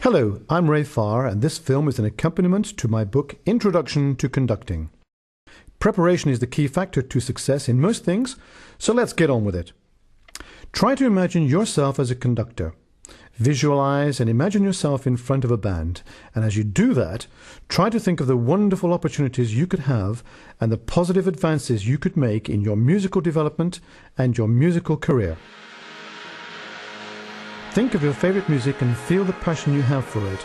Hello, I'm Farr, and this film is an accompaniment to my book Introduction to Conducting. Preparation is the key factor to success in most things, so let's get on with it. Try to imagine yourself as a conductor. Visualize and imagine yourself in front of a band, and as you do that, try to think of the wonderful opportunities you could have and the positive advances you could make in your musical development and your musical career. Think of your favorite music and feel the passion you have for it.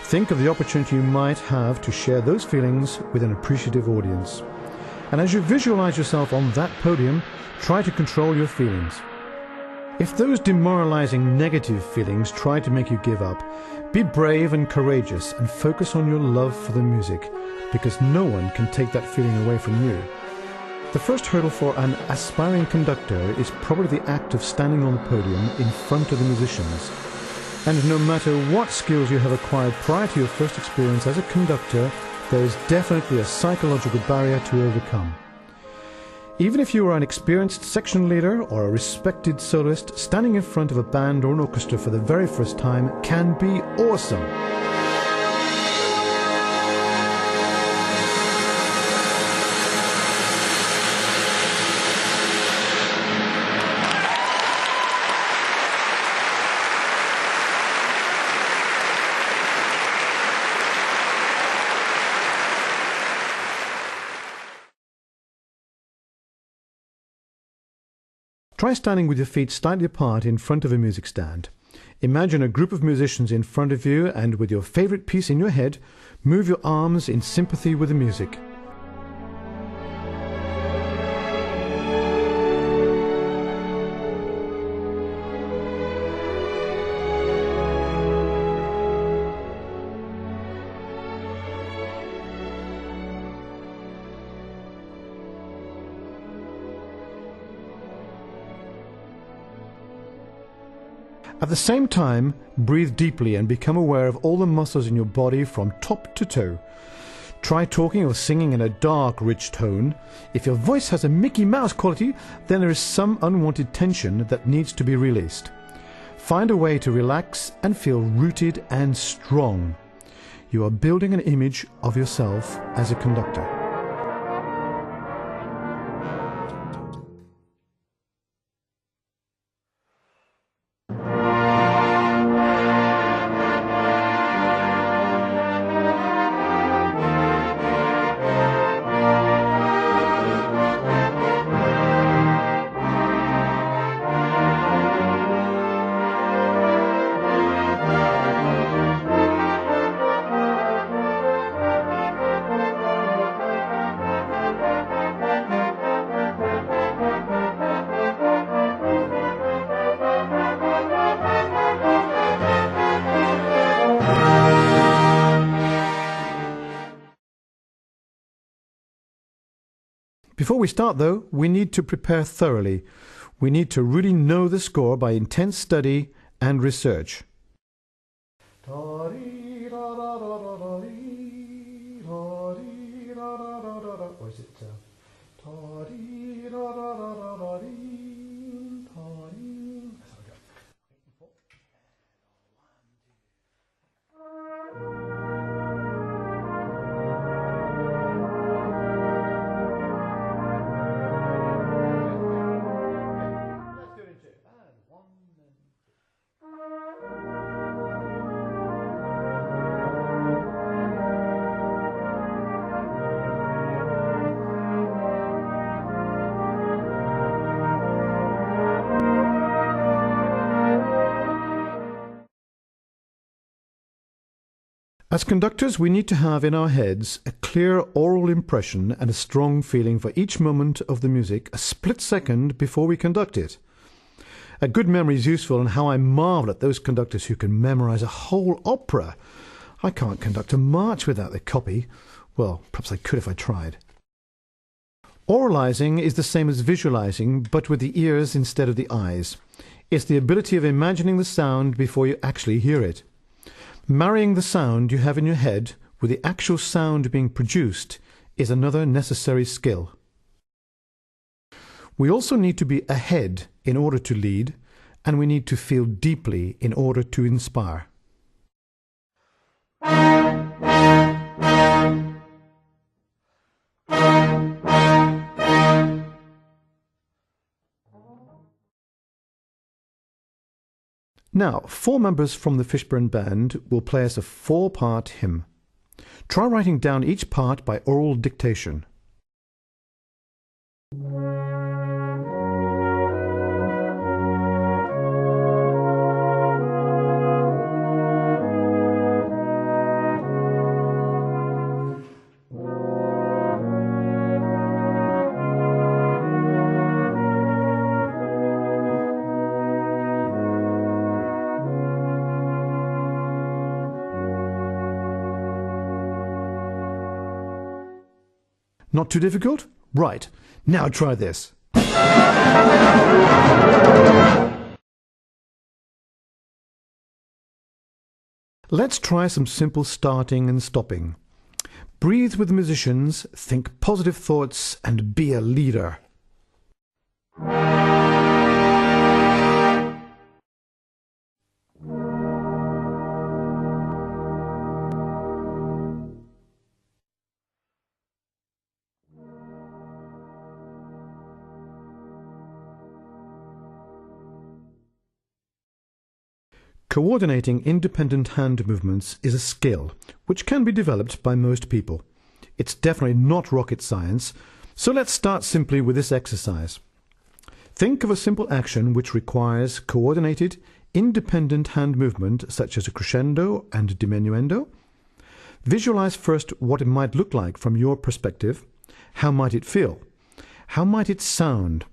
Think of the opportunity you might have to share those feelings with an appreciative audience. And as you visualize yourself on that podium, try to control your feelings. If those demoralizing negative feelings try to make you give up, be brave and courageous and focus on your love for the music, because no one can take that feeling away from you. The first hurdle for an aspiring conductor is probably the act of standing on the podium in front of the musicians. And no matter what skills you have acquired prior to your first experience as a conductor, there is definitely a psychological barrier to overcome. Even if you are an experienced section leader or a respected soloist, standing in front of a band or an orchestra for the very first time can be awesome. Try standing with your feet slightly apart in front of a music stand. Imagine a group of musicians in front of you, and with your favorite piece in your head, move your arms in sympathy with the music. At the same time, breathe deeply and become aware of all the muscles in your body from top to toe. Try talking or singing in a dark, rich tone. If your voice has a Mickey Mouse quality, then there is some unwanted tension that needs to be released. Find a way to relax and feel rooted and strong. You are building an image of yourself as a conductor. Before we start though, we need to prepare thoroughly. We need to really know the score by intense study and research. Or is it As conductors, we need to have in our heads a clear oral impression and a strong feeling for each moment of the music, a split second before we conduct it. A good memory is useful, and how I marvel at those conductors who can memorize a whole opera. I can't conduct a march without the copy. Well, perhaps I could if I tried. Oralizing is the same as visualizing, but with the ears instead of the eyes. It's the ability of imagining the sound before you actually hear it. Marrying the sound you have in your head with the actual sound being produced is another necessary skill. We also need to be ahead in order to lead, and we need to feel deeply in order to inspire. Now, 4 members from the Fishburne Band will play us a 4-part hymn. Try writing down each part by oral dictation. Not too difficult? Right. Now try this. Let's try some simple starting and stopping. Breathe with the musicians, think positive thoughts, and be a leader. Coordinating independent hand movements is a skill which can be developed by most people. It's definitely not rocket science, so let's start simply with this exercise. Think of a simple action which requires coordinated, independent hand movement such as a crescendo and diminuendo. Visualize first what it might look like from your perspective. How might it feel? How might it sound?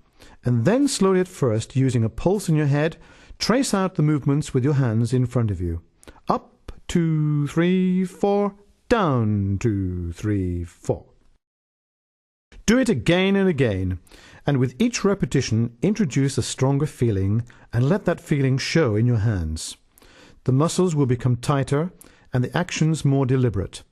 And then slowly at first, using a pulse in your head, trace out the movements with your hands in front of you. Up, 2, 3, 4, down, 2, 3, 4. Do it again and again, and with each repetition introduce a stronger feeling and let that feeling show in your hands. The muscles will become tighter and the actions more deliberate.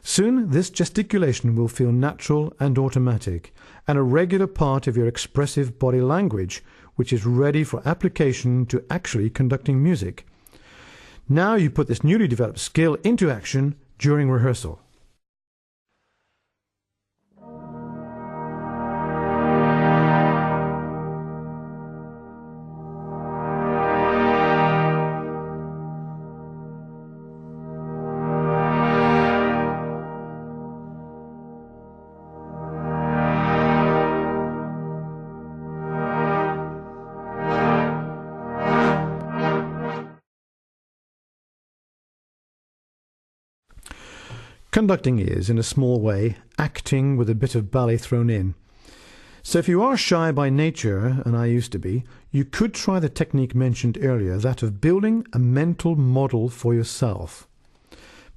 Soon this gesticulation will feel natural and automatic, and a regular part of your expressive body language, which is ready for application to actually conducting music. Now you put this newly developed skill into action during rehearsal. Conducting is, in a small way, acting with a bit of ballet thrown in. So if you are shy by nature, and I used to be, you could try the technique mentioned earlier, that of building a mental model for yourself.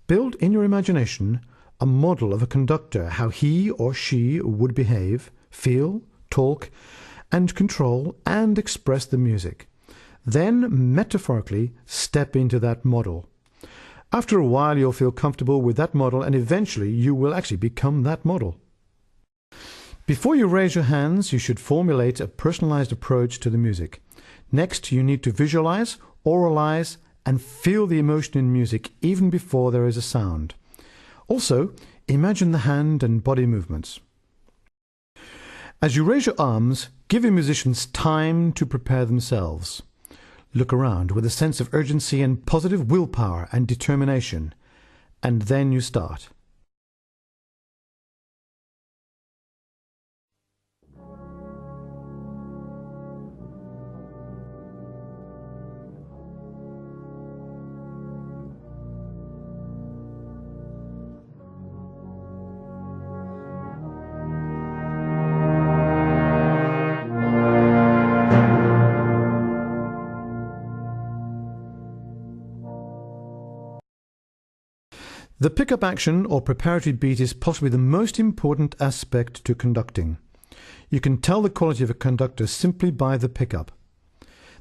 Build in your imagination a model of a conductor, how he or she would behave, feel, talk, and control and express the music. Then, metaphorically, step into that model. After a while you'll feel comfortable with that model, and eventually you will actually become that model. Before you raise your hands, you should formulate a personalized approach to the music. Next, you need to visualize, oralize, and feel the emotion in music even before there is a sound. Also, imagine the hand and body movements. As you raise your arms, give your musicians time to prepare themselves. Look around with a sense of urgency and positive willpower and determination, and then you start. The pickup action or preparatory beat is possibly the most important aspect to conducting. You can tell the quality of a conductor simply by the pickup.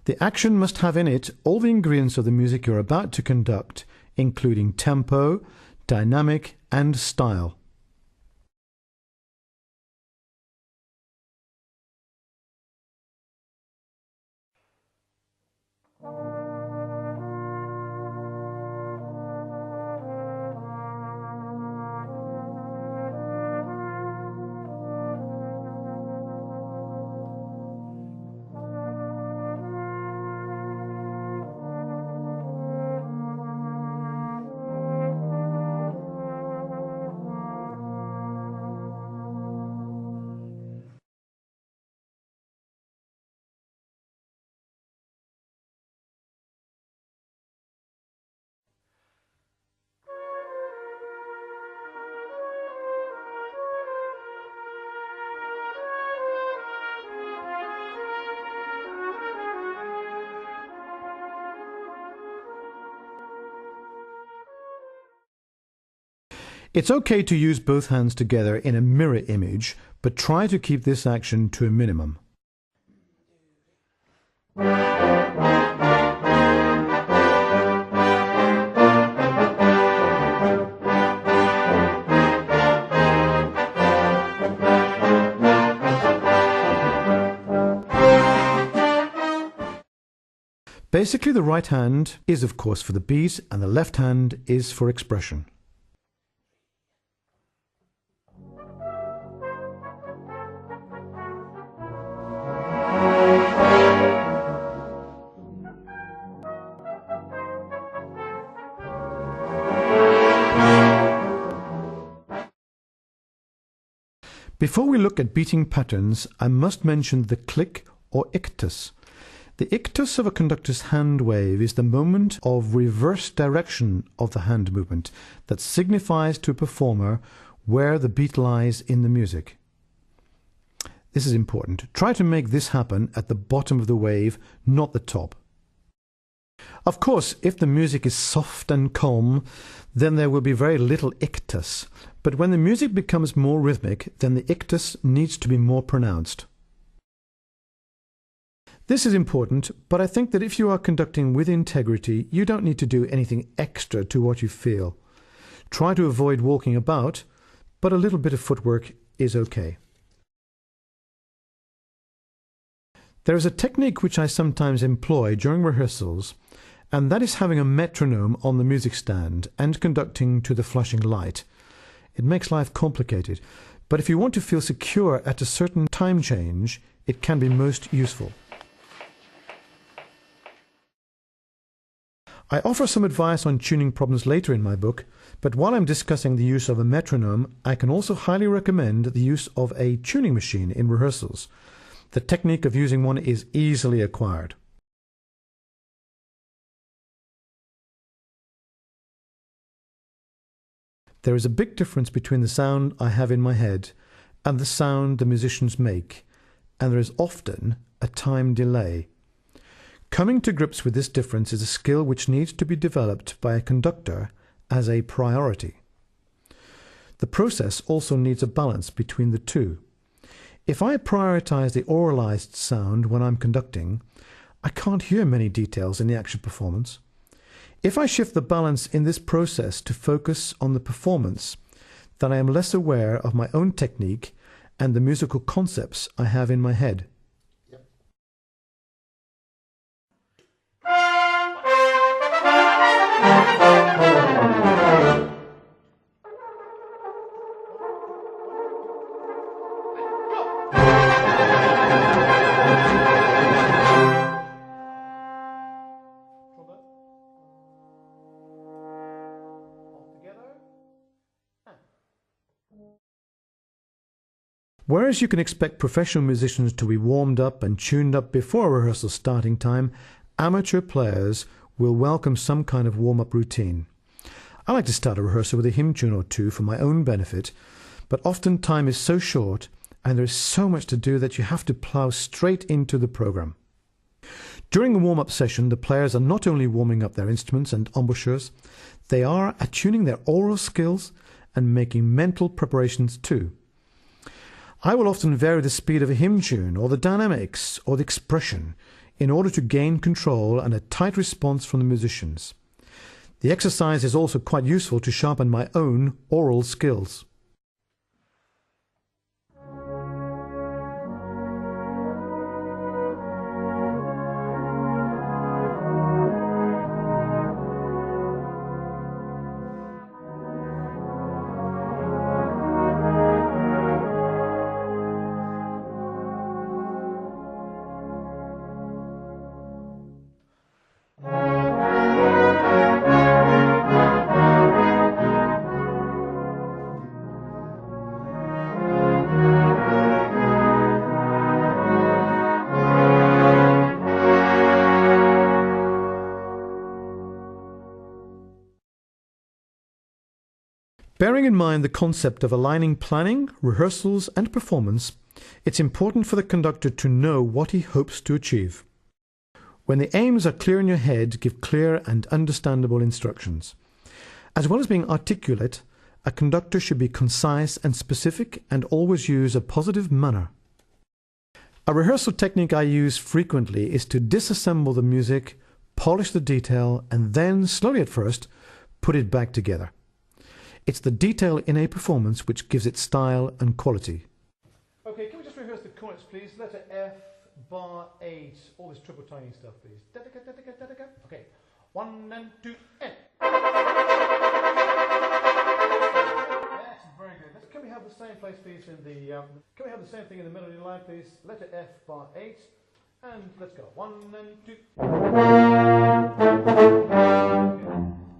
The action must have in it all the ingredients of the music you're about to conduct, including tempo, dynamic, and style. It's okay to use both hands together in a mirror image, but try to keep this action to a minimum. Basically, the right hand is of course for the beat and the left hand is for expression. Before we look at beating patterns, I must mention the click or ictus. The ictus of a conductor's hand wave is the moment of reverse direction of the hand movement that signifies to a performer where the beat lies in the music. This is important. Try to make this happen at the bottom of the wave, not the top. Of course, if the music is soft and calm, then there will be very little ictus. But when the music becomes more rhythmic, then the ictus needs to be more pronounced. This is important, but I think that if you are conducting with integrity, you don't need to do anything extra to what you feel. Try to avoid walking about, but a little bit of footwork is okay. There is a technique which I sometimes employ during rehearsals, and that is having a metronome on the music stand and conducting to the flashing light. It makes life complicated, but if you want to feel secure at a certain time change, it can be most useful. I offer some advice on tuning problems later in my book, but while I'm discussing the use of a metronome, I can also highly recommend the use of a tuning machine in rehearsals. The technique of using one is easily acquired. There is a big difference between the sound I have in my head and the sound the musicians make, and there is often a time delay. Coming to grips with this difference is a skill which needs to be developed by a conductor as a priority. The process also needs a balance between the two. If I prioritize the auralized sound when I'm conducting, I can't hear many details in the actual performance. If I shift the balance in this process to focus on the performance, then I am less aware of my own technique and the musical concepts I have in my head. Whereas you can expect professional musicians to be warmed up and tuned up before rehearsal starting time, amateur players will welcome some kind of warm-up routine. I like to start a rehearsal with a hymn tune or two for my own benefit, but often time is so short and there is so much to do that you have to plough straight into the program. During the warm-up session, the players are not only warming up their instruments and embouchures, they are attuning their aural skills and making mental preparations too. I will often vary the speed of a hymn tune or the dynamics or the expression in order to gain control and a tight response from the musicians. The exercise is also quite useful to sharpen my own aural skills. Bearing in mind the concept of aligning planning, rehearsals and performance, it's important for the conductor to know what he hopes to achieve. When the aims are clear in your head, give clear and understandable instructions. As well as being articulate, A conductor should be concise and specific and always use a positive manner. A rehearsal technique I use frequently is to disassemble the music, polish the detail, and then, slowly at first, put it back together. It's the detail in a performance which gives it style and quality. Okay, can we just rehearse the chords, please? Letter F, bar 8, all this triple timing stuff, please. Okay, 1 and 2, and. That's very good. Can we have the same place, please, in the... can we have the same thing in the melody line, please? Letter F, bar 8, and let's go. 1 and 2. Okay.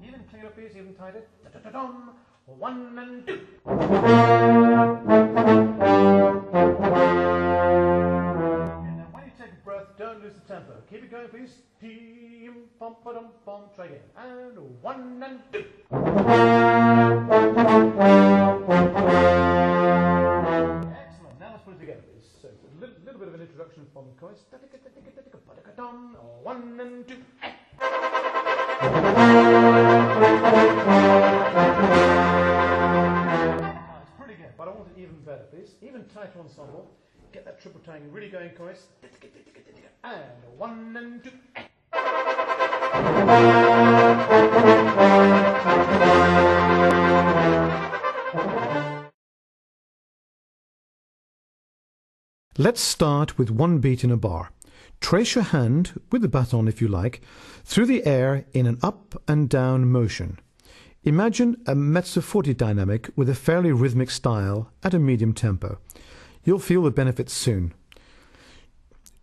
Even cleaner, please, even tighter. 1 and 2. Don't lose the tempo. Keep it going, please. Try again. And 1 and 2. Excellent. Now let's put it together, please. So it's a little bit of an introduction from the chorus. 1 and 2. It's pretty good, but I want it even better, please. Even tighter ensemble. Get that triple tang really going, chorus. And 1 and 2. Let's start with one beat in a bar. Trace your hand, with the baton if you like, through the air in an up and down motion. Imagine a mezzo forte dynamic with a fairly rhythmic style at a medium tempo. You'll feel the benefits soon.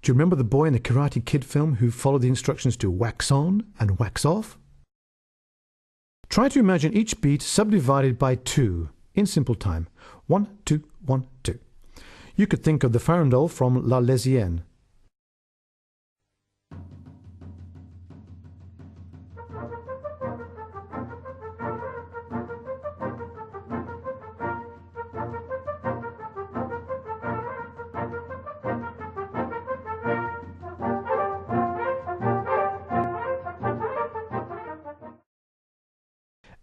Do you remember the boy in the Karate Kid film who followed the instructions to wax on and wax off? Try to imagine each beat subdivided by 2 in simple time. 1, 2, 1, 2. You could think of the farandole from La Lesienne.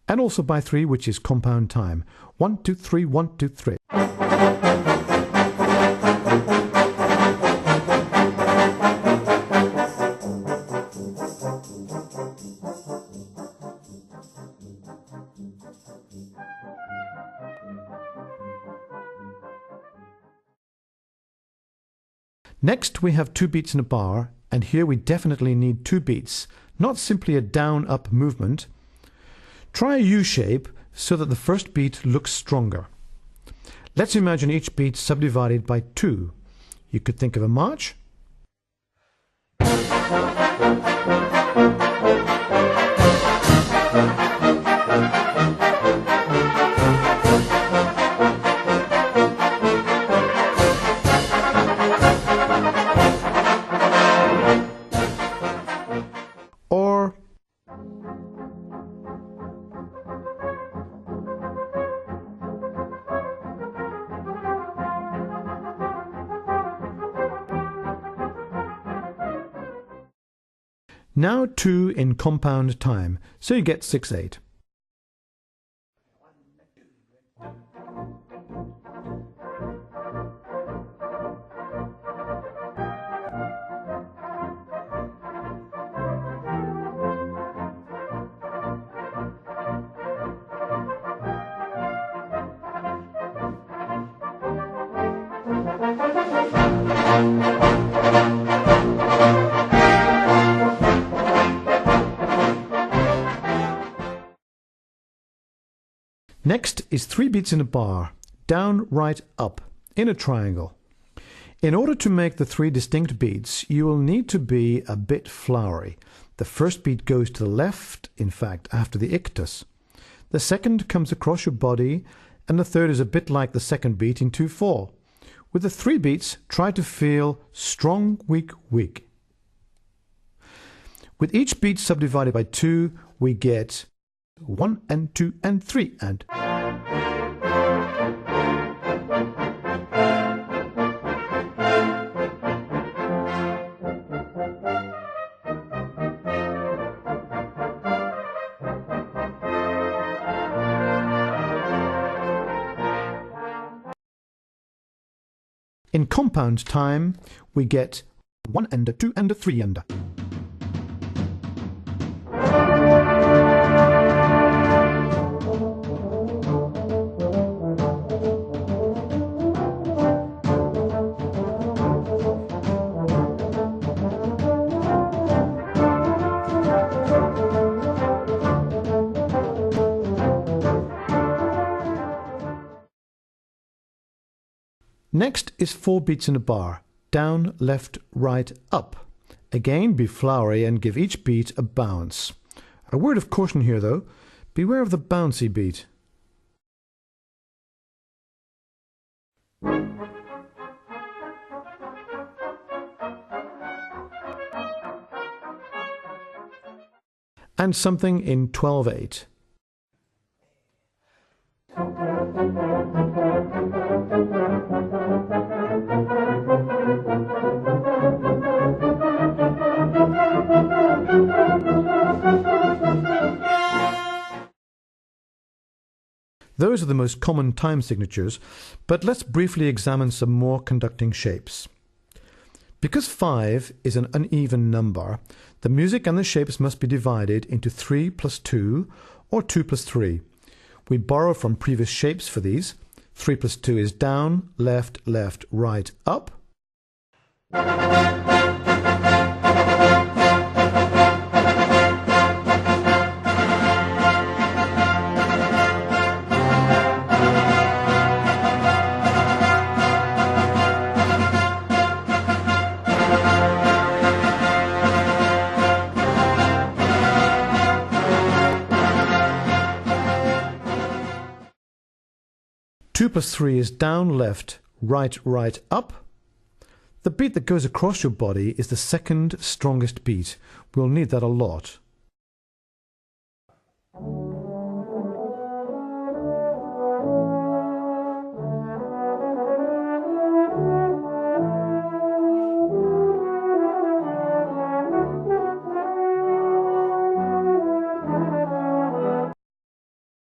And also by 3, which is compound time. 1, 2, 3, 1, 2, 3. Next we have 2 beats in a bar, and here we definitely need 2 beats, not simply a down-up movement. Try a U-shape so that the first beat looks stronger. Let's imagine each beat subdivided by 2. You could think of a march. Or now 2 in compound time, so you get 6/8. Next is 3 beats in a bar, down, right, up, in a triangle. In order to make the 3 distinct beats, you will need to be a bit flowery. The first beat goes to the left, in fact, after the ictus. The second comes across your body, and the third is a bit like the second beat in 2/4. With the 3 beats, try to feel strong, weak, weak. With each beat subdivided by 2, we get 1 and 2 and 3 and... In compound time, we get 1-ender, 2-ender, 3-ender. Next is 4 beats in a bar, down, left, right, up. Again, be flowery and give each beat a bounce. A word of caution here though, beware of the bouncy beat. And something in 12/8. Those are the most common time signatures, but let's briefly examine some more conducting shapes. Because 5 is an uneven number, the music and the shapes must be divided into 3 plus 2 or 2 plus 3. We borrow from previous shapes for these. 3 plus 2 is down, left, left, right, up. 2 plus 3 is down, left, right, right, up. The beat that goes across your body is the second strongest beat. We'll need that a lot.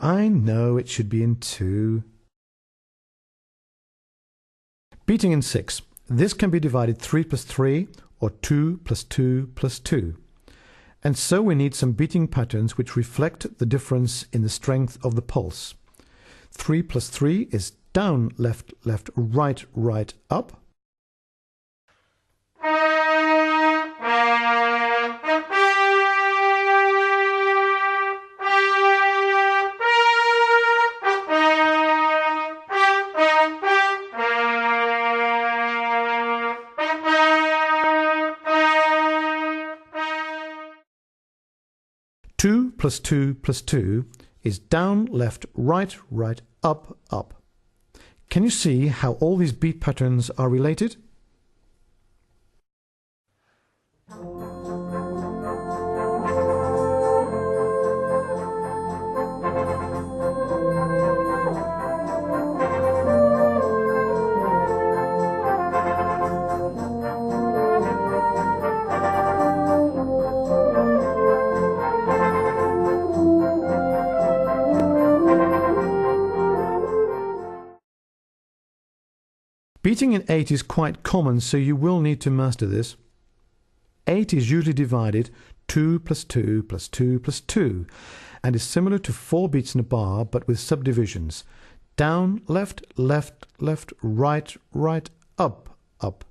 I know it should be in 2. Beating in 6. This can be divided 3 plus 3 or 2 plus 2 plus 2. And so we need some beating patterns which reflect the difference in the strength of the pulse. 3 plus 3 is down, left, left, right, right, up. 2 plus 2 plus 2 is down, left, right, right, up, up. Can you see how all these beat patterns are related? Beating in 8 is quite common, so you will need to master this. 8 is usually divided 2 plus 2 plus 2 plus 2 and is similar to 4 beats in a bar but with subdivisions. Down, left, left, left, right, right, up, up.